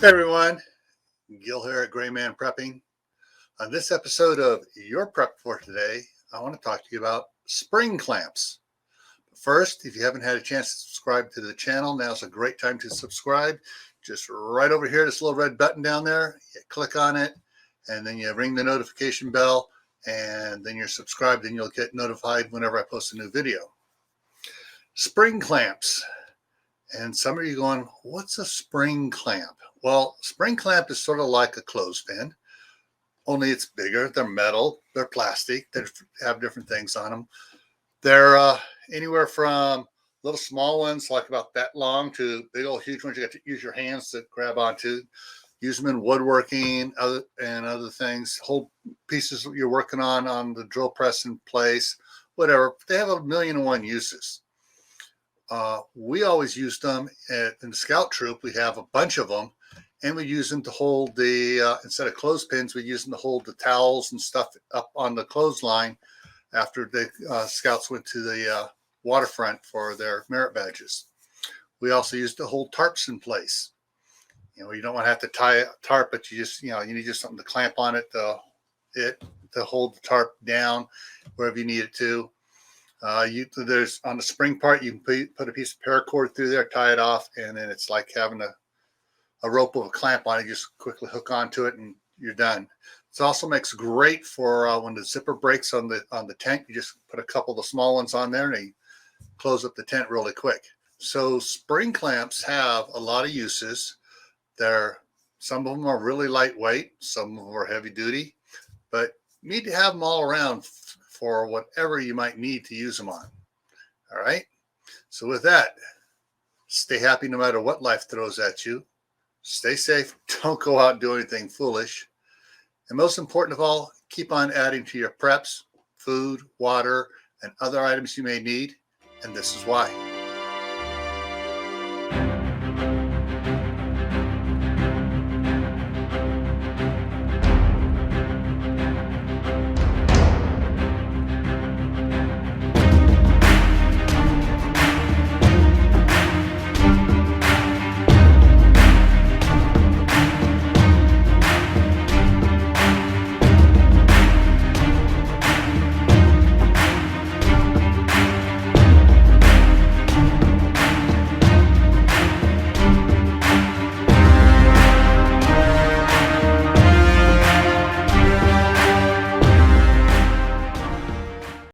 Hey everyone, Gil here at GrayManPrepping. On this episode of Your Prep for Today, I want to talk to you about spring clamps. First, if you haven't had a chance to subscribe to the channel, now's a great time to subscribe. Just right over here, this little red button down there, you click on it, and then you ring the notification bell, and then you're subscribed, and you'll get notified whenever I post a new video. Spring clamps. And some of you going, what's a spring clamp? Well, spring clamp is sort of like a clothespin, only it's bigger. They're metal, they're plastic, they have different things on them. They're anywhere from little small ones, like about that long, to big old huge ones you got to use your hands to grab onto. Use them in woodworking and other things. Hold pieces you're working on the drill press in place, whatever. They have 1,000,001 uses. We always use them in the scout troop. We have a bunch of them, and we use them to hold the, instead of clothespins, we use them to hold the towels and stuff up on the clothesline after the scouts went to the waterfront for their merit badges. We also use to hold tarps in place. You don't want to have to tie a tarp, but you just, you need just something to clamp on it to hold the tarp down wherever you need it to. There's on the spring part, you can put a piece of paracord through there, tie it off, and then it's like having a rope with a clamp on it. You just quickly hook onto it and you're done. It also makes great for when the zipper breaks on the tent. You just put a couple of the small ones on there and you close up the tent really quick. So spring clamps have a lot of uses. Some of them are really lightweight, some of them are heavy duty, but you need to have them all around for whatever you might need to use them on. All right. So with that, stay happy no matter what life throws at you. Stay safe. Don't go out and do anything foolish. And most important of all, keep on adding to your preps, food, water, and other items you may need. And this is why.